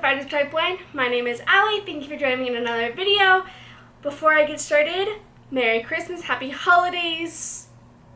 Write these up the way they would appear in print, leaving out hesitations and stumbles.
Fridays with Type 1. My name is Allie. Thank you for joining me in another video. Before I get started, Merry Christmas, Happy Holidays,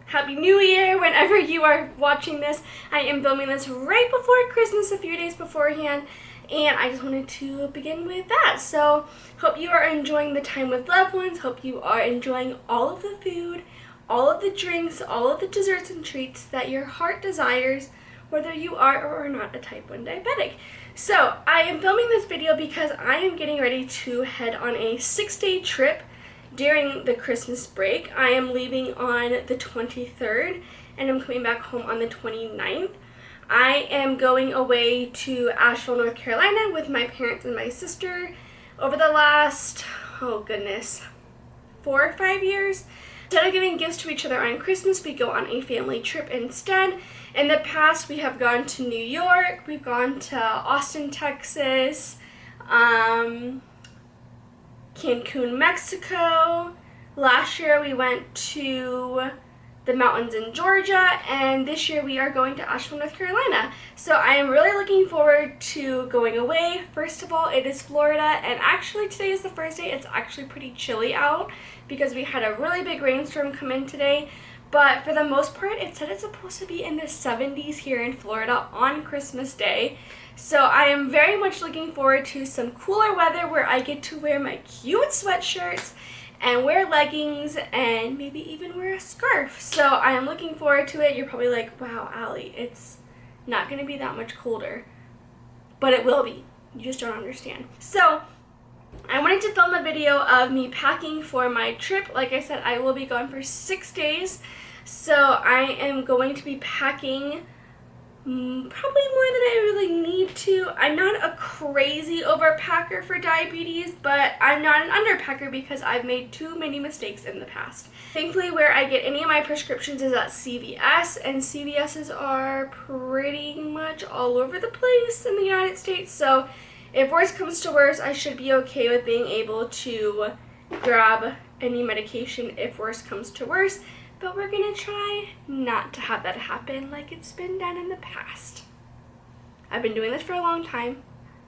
Happy New Year, whenever you are watching this. I am filming this right before Christmas, a few days beforehand, and I just wanted to begin with that. So, hope you are enjoying the time with loved ones. Hope you are enjoying all of the food, all of the drinks, all of the desserts and treats that your heart desires, whether you are or are not a type 1 diabetic. So I am filming this video because I am getting ready to head on a 6-day trip during the Christmas break. I am leaving on the 23rd and I'm coming back home on the 29th. I am going away to Asheville, North Carolina with my parents and my sister. Over the last, 4 or 5 years, instead of giving gifts to each other on Christmas, we go on a family trip instead. In the past, we have gone to New York, we've gone to Austin, Texas, Cancun, Mexico. Last year we went to the mountains in Georgia, and this year we are going to Asheville, North Carolina. So I am really looking forward to going away. First of all, it is Florida, and actually today is the first day. It's actually pretty chilly out because we had a really big rainstorm come in today. But for the most part, it said it's supposed to be in the 70s here in Florida on Christmas Day. So I am very much looking forward to some cooler weather where I get to wear my cute sweatshirts and wear leggings and maybe even wear a scarf. So I am looking forward to it. You're probably like, wow, Allie, it's not going to be that much colder. But it will be. You just don't understand. So I wanted to film a video of me packing for my trip. Like I said, I will be gone for 6 days. So I am going to be packing probably more than I really need to. I'm not a crazy overpacker for diabetes, but I'm not an underpacker because I've made too many mistakes in the past. Thankfully, where I get any of my prescriptions is at CVS, and CVS's are pretty much all over the place in the United States. So if worse comes to worse, I should be okay with being able to grab any medication if worse comes to worse. But we're going to try not to have that happen like it's been done in the past. I've been doing this for a long time.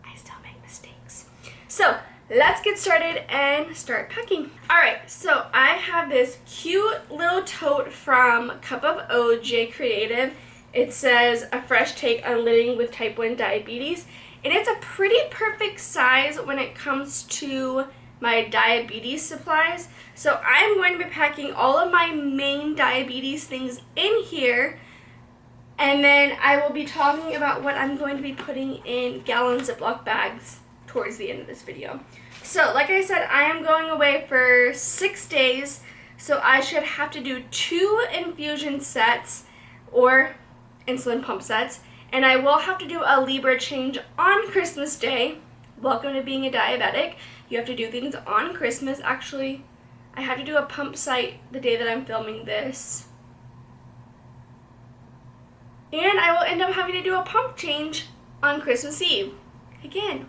I still make mistakes. So let's get started and start packing. Alright, so I have this cute little tote from Cup of OJ Creative. It says, "A fresh take on living with type 1 diabetes." And it's a pretty perfect size when it comes to my diabetes supplies. So I'm going to be packing all of my main diabetes things in here, and then I will be talking about what I'm going to be putting in gallon Ziploc bags towards the end of this video. So like I said, I am going away for 6 days, so I should have to do 2 infusion sets or insulin pump sets, and I will have to do a Libra change on Christmas Day. Welcome to being a diabetic. You have to do things on Christmas. Actually, I have to do a pump site the day that I'm filming this. And I will end up having to do a pump change on Christmas Eve. Again,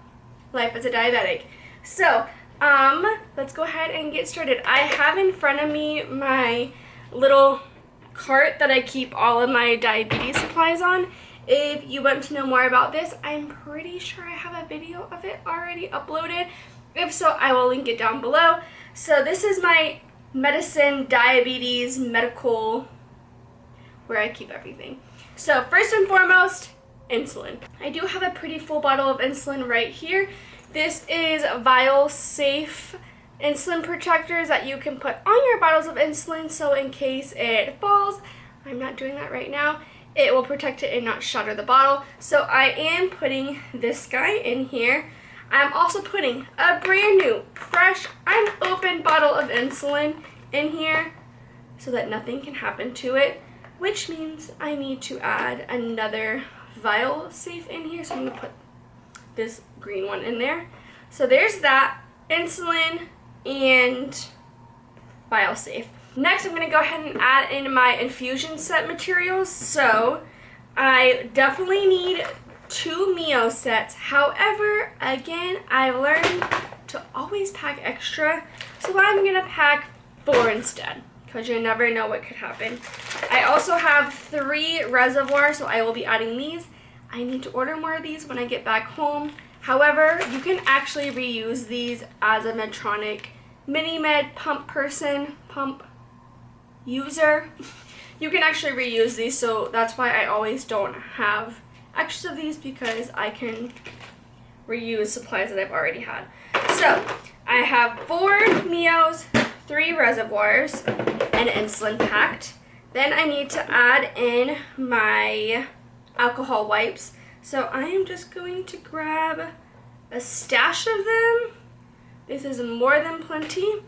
life as a diabetic. So, let's go ahead and get started. I have in front of me my little cart that I keep all of my diabetes supplies on. If you want to know more about this, I'm pretty sure I have a video of it already uploaded. If so, I will link it down below. So this is my medicine, diabetes, medical, where I keep everything. So first and foremost, insulin. I do have a pretty full bottle of insulin right here. This is Vial safe insulin protectors that you can put on your bottles of insulin, so in case it falls, I'm not doing that right now, it will protect it and not shatter the bottle. So I am putting this guy in here. I'm also putting a brand new, fresh, unopened bottle of insulin in here so that nothing can happen to it, which means I need to add another Vial safe in here. So I'm going to put this green one in there. So there's that, insulin and Vial safe. Next, I'm going to go ahead and add in my infusion set materials. So I definitely need 2 Mio sets. However, again, I learned to always pack extra. So I'm going to pack 4 instead, because you never know what could happen. I also have 3 reservoirs, so I will be adding these. I need to order more of these when I get back home. However, you can actually reuse these as a Medtronic mini med pump user. You can actually reuse these, so that's why I always don't have extras of these, because I can reuse supplies that I've already had. So I have 4 Meos, 3 reservoirs, and insulin packed. Then I need to add in my alcohol wipes. So I am just going to grab a stash of them. This is more than plenty.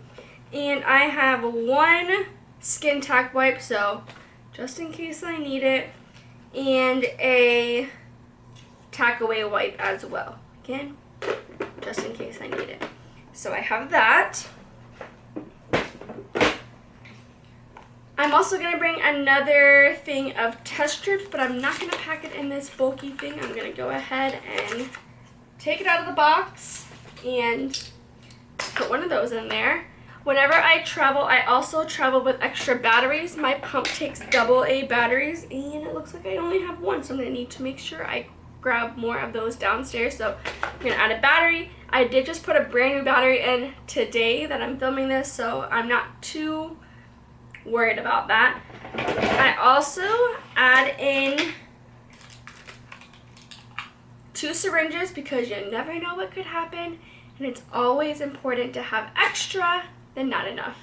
And I have 1 skin tack wipe, so just in case I need it, and a tack away wipe as well. Again, just in case I need it. So I have that. I'm also going to bring another thing of test strips, but I'm not going to pack it in this bulky thing. I'm going to go ahead and take it out of the box and put one of those in there. Whenever I travel, I also travel with extra batteries. My pump takes AA batteries, and it looks like I only have 1, so I'm going to need to make sure I grab more of those downstairs. So I'm going to add a battery. I did just put a brand new battery in today that I'm filming this, so I'm not too worried about that. I also add in 2 syringes because you never know what could happen, and it's always important to have extra than not enough.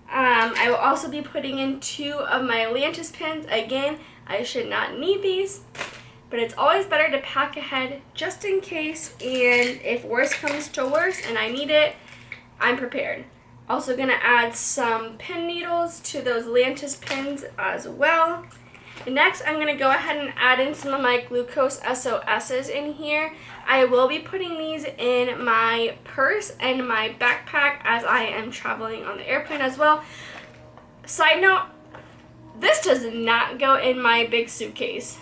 I will also be putting in 2 of my Lantus pins. Again, I should not need these, but it's always better to pack ahead just in case, and if worse comes to worse and I need it, I'm prepared. Also going to add some pin needles to those Lantus pins as well. And next, I'm going to go ahead and add in some of my glucose SOSs in here. I will be putting these in my purse and my backpack as I am traveling on the airplane as well. Side note, this does not go in my big suitcase.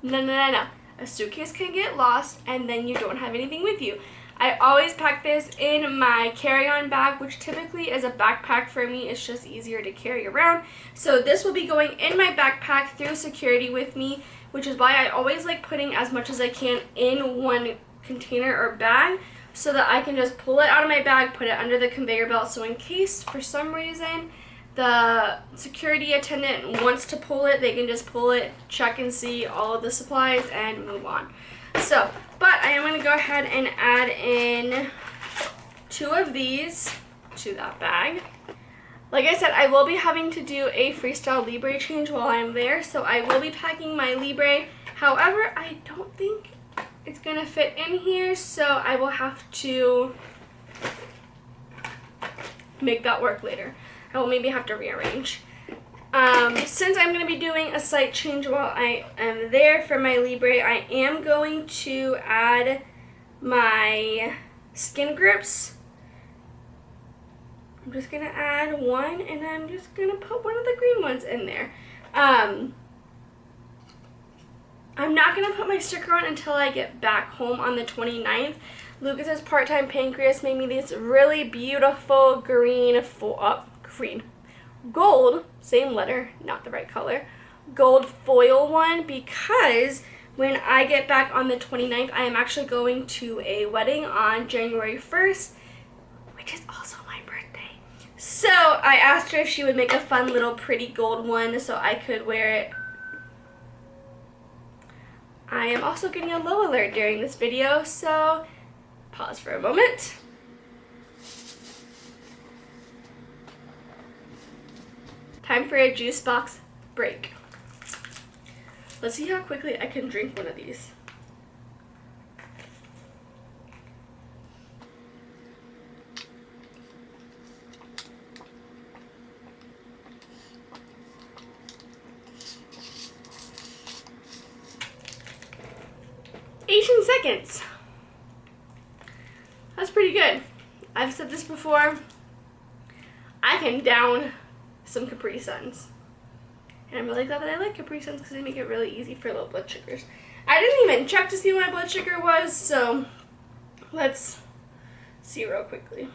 No. A suitcase can get lost and then you don't have anything with you. I always pack this in my carry-on bag, which typically is a backpack for me. It's just easier to carry around. So this will be going in my backpack through security with me, which is why I always like putting as much as I can in one container or bag so that I can just pull it out of my bag, put it under the conveyor belt. So in case for some reason the security attendant wants to pull it, they can just pull it, check and see all of the supplies, and move on. So, but I am going to go ahead and add in 2 of these to that bag. Like I said, I will be having to do a Freestyle Libre change while I'm there, so I will be packing my Libre. However, I don't think it's going to fit in here, so I will have to make that work later. I will maybe have to rearrange. Since I'm going to be doing a site change while I am there for my Libre, I am going to add my skin grips. I'm just going to add 1, and I'm just going to put one of the green ones in there. I'm not going to put my sticker on until I get back home on the 29th. Lucas's part-time pancreas made me these really beautiful gold, same letter, not the right color, gold foil one, because when I get back on the 29th, I am actually going to a wedding on January 1st, which is also my birthday. So I asked her if she would make a fun little pretty gold one so I could wear it. I am also getting a low alert during this video, so pause for a moment. Time for a juice box break. Let's see how quickly I can drink one of these. "18 seconds. That's pretty good. I've said this before. I can down some Capri Suns. And I'm really glad that I like Capri Suns because they make it really easy for low blood sugars. I didn't even check to see what my blood sugar was, so let's see real quickly.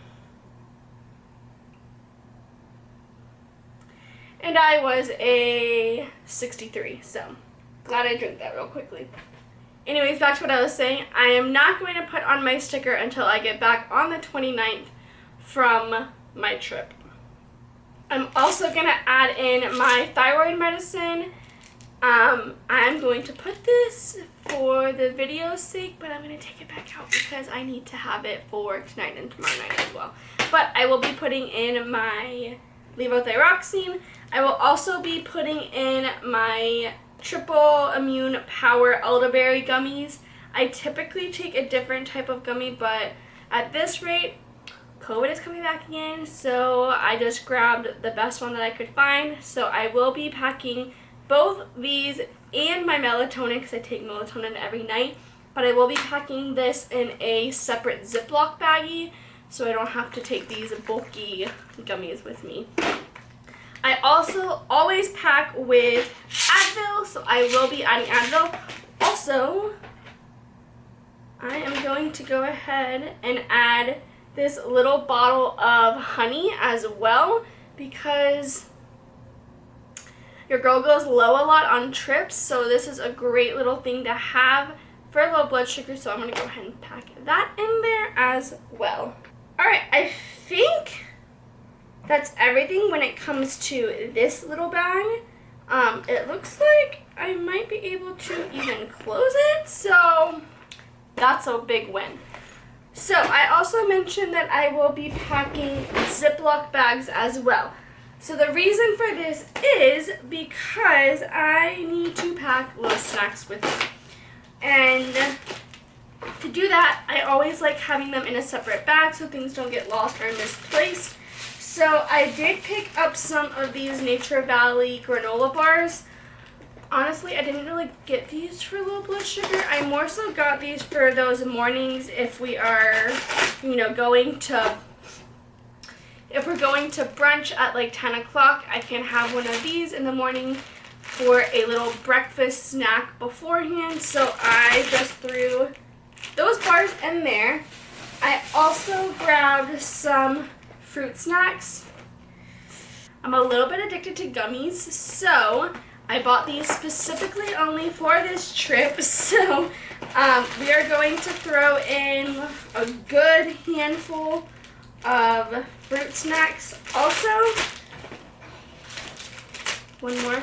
And I was a 63, so glad I drank that real quickly. Anyways, back to what I was saying. I am not going to put on my sticker until I get back on the 29th from my trip. I'm also going to add in my thyroid medicine. I'm going to put this for the video's sake, but I'm going to take it back out because I need to have it for tonight and tomorrow night as well. But I will be putting in my levothyroxine. I will also be putting in my triple immune power elderberry gummies. I typically take a different type of gummy, but at this rate, COVID is coming back again, so I just grabbed the best one that I could find. So I will be packing both these and my melatonin, because I take melatonin every night, but I will be packing this in a separate Ziploc baggie so I don't have to take these bulky gummies with me. I also always pack with Advil, so I will be adding Advil. Also, I am going to go ahead and add this little bottle of honey as well, because your girl goes low a lot on trips, so this is a great little thing to have for low blood sugar, so I'm going to go ahead and pack that in there as well. Alright, I think that's everything when it comes to this little bag. It looks like I might be able to even close it, so that's a big win. So I also mentioned that I will be packing Ziploc bags as well. So the reason for this is because I need to pack little snacks with me. And to do that, I always like having them in a separate bag so things don't get lost or misplaced. So I did pick up some of these Nature Valley granola bars. Honestly, I didn't really get these for low blood sugar. I more so got these for those mornings if we are, if we're going to brunch at like 10 o'clock, I can have one of these in the morning for a little breakfast snack beforehand. So I just threw those bars in there. I also grabbed some fruit snacks. I'm a little bit addicted to gummies, so I bought these specifically only for this trip. So we are going to throw in a good handful of fruit snacks. Also, one more.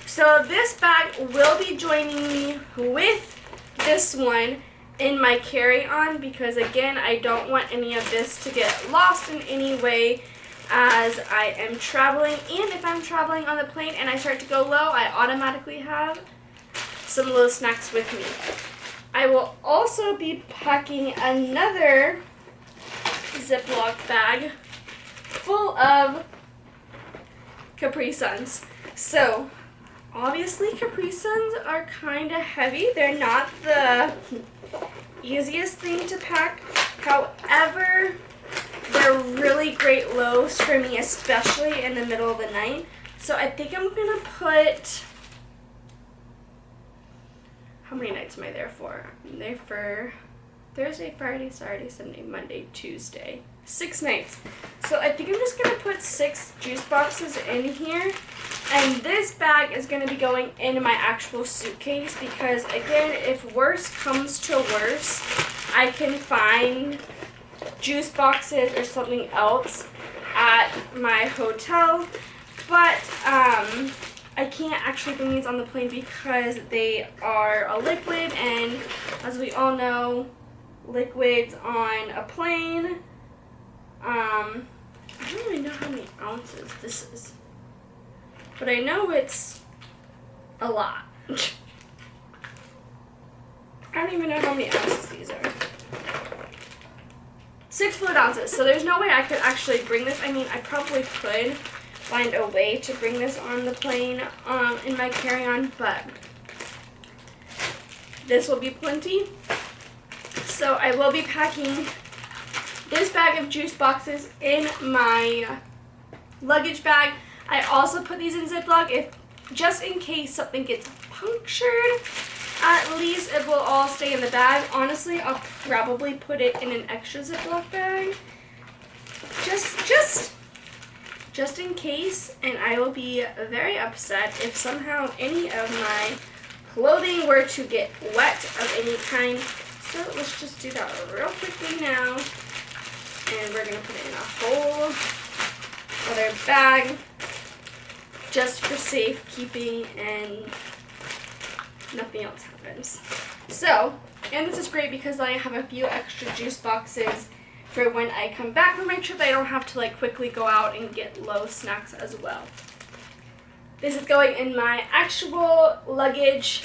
So this bag will be joining me with this one in my carry-on because, again, I don't want any of this to get lost in any way as I am traveling. And if I'm traveling on the plane and I start to go low, I automatically have some little snacks with me. I will also be packing another Ziploc bag full of Capri Suns. So obviously Capri Suns are kind of heavy. They're not the easiest thing to pack. However, they're really great lows for me, especially in the middle of the night. So I think I'm going to put, how many nights am I there for? I'm there for Thursday, Friday, Saturday, Sunday, Monday, Tuesday. 6 nights. So I think I'm just going to put 6 juice boxes in here. And this bag is going to be going in my actual suitcase because, again, if worse comes to worse, I can find juice boxes or something else at my hotel. But I can't actually bring these on the plane because they are a liquid, and as we all know, liquids on a plane, I don't really know how many ounces this is, but I know it's a lot. I don't even know how many ounces these are. 6 fluid ounces, so there's no way I could actually bring this. I mean, I probably could find a way to bring this on the plane in my carry-on, but this will be plenty. So I will be packing this bag of juice boxes in my luggage bag. I also put these in Ziploc just in case something gets punctured. At least it will all stay in the bag. Honestly, I'll probably put it in an extra Ziploc bag. Just in case, and I will be very upset if somehow any of my clothing were to get wet of any kind. So let's just do that real quickly now. And we're going to put it in a whole other bag just for safekeeping and nothing else happens. So, and this is great because I have a few extra juice boxes for when I come back from my trip. I don't have to like quickly go out and get low snacks as well. This is going in my actual luggage.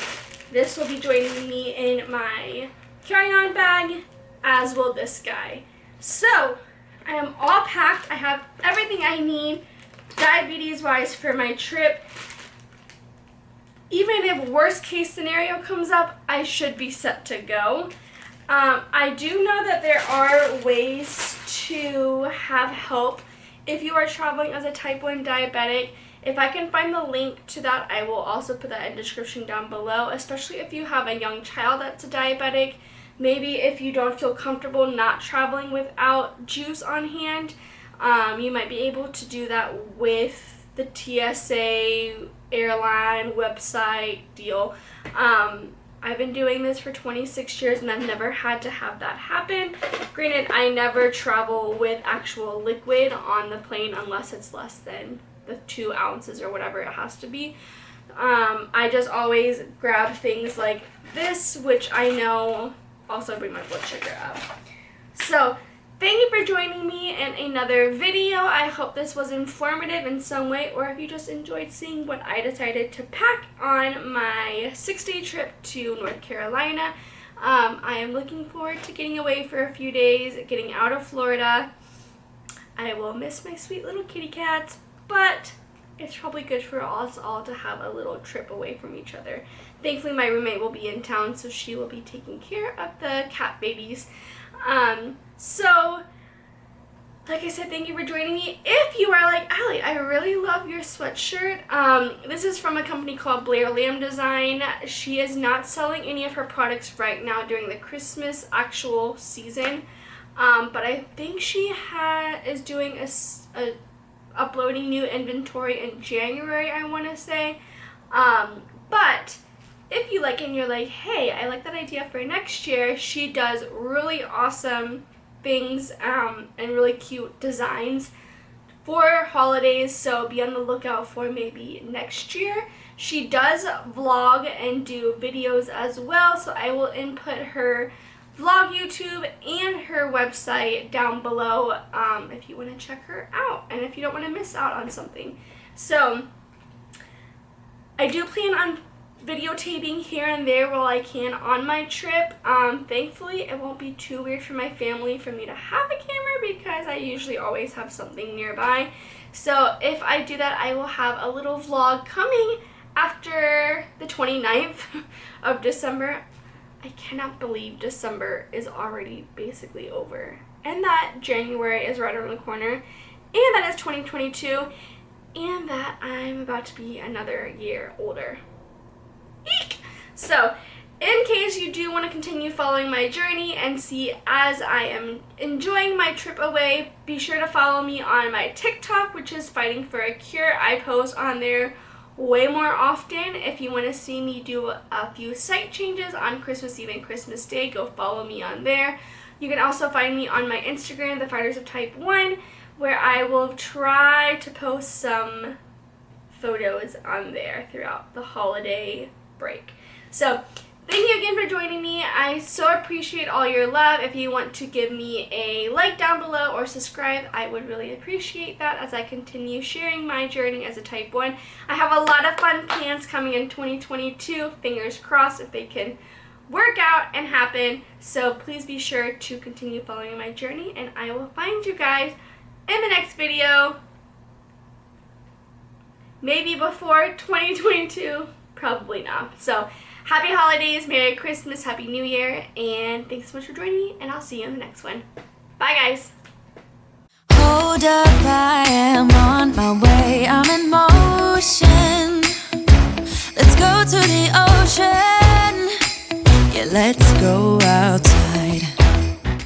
This will be joining me in my carry-on bag, as will this guy. So, I am all packed. I have everything I need diabetes-wise for my trip. Even if worst case scenario comes up, I should be set to go. I do know that there are ways to have help if you are traveling as a type 1 diabetic. If I can find the link to that, I will also put that in the description down below, especially if you have a young child that's a diabetic. Maybe if you don't feel comfortable not traveling without juice on hand, you might be able to do that with the TSA airline website deal. I've been doing this for 26 years and I've never had to have that happen. Granted, I never travel with actual liquid on the plane unless it's less than the 2 ounces or whatever it has to be. I just always grab things like this, which I know also bring my blood sugar up. So thank you for joining me in another video. I hope this was informative in some way, or if you just enjoyed seeing what I decided to pack on my 6-day trip to North Carolina. I am looking forward to getting away for a few days, getting out of Florida. I will miss my sweet little kitty cats, but it's probably good for us all to have a little trip away from each other. Thankfully, my roommate will be in town, so she will be taking care of the cat babies. So, like I said, thank you for joining me. If you are like, Allie, I really love your sweatshirt. This is from a company called Blair Design. She is not selling any of her products right now during the Christmas actual season. But I think she is doing uploading new inventory in January, I want to say. But if you like it and you're like, hey, I like that idea for next year, she does really awesome things and really cute designs for holidays, so be on the lookout for maybe next year. She does vlog and do videos as well, so I will input her vlog YouTube and her website down below if you want to check her out and if you don't want to miss out on something. So I do plan on videotaping here and there while I can on my trip. Thankfully it won't be too weird for my family for me to have a camera because I usually always have something nearby. So if I do that, I will have a little vlog coming after the 29th of December. I cannot believe December is already basically over and that January is right around the corner and that is 2022 and that I'm about to be another year older. Eek! So, in case you do want to continue following my journey and see as I am enjoying my trip away, be sure to follow me on my TikTok, which is Fighting for a Cure. I post on there way more often. If you want to see me do a few site changes on Christmas Eve and Christmas Day, go follow me on there. You can also find me on my Instagram, The Fighters of Type 1, where I will try to post some photos on there throughout the holiday break. So thank you again for joining me. I so appreciate all your love. If you want to give me a like down below or subscribe, I would really appreciate that as I continue sharing my journey as a type 1. I have a lot of fun plans coming in 2022. Fingers crossed if they can work out and happen. So please be sure to continue following my journey and I will find you guys in the next video. Maybe before 2022. Probably not. So, happy holidays, Merry Christmas, Happy New Year, and thanks so much for joining me, and I'll see you in the next one. Bye, guys. Hold up, I am on my way, I'm in motion. Let's go to the ocean. Yeah, let's go out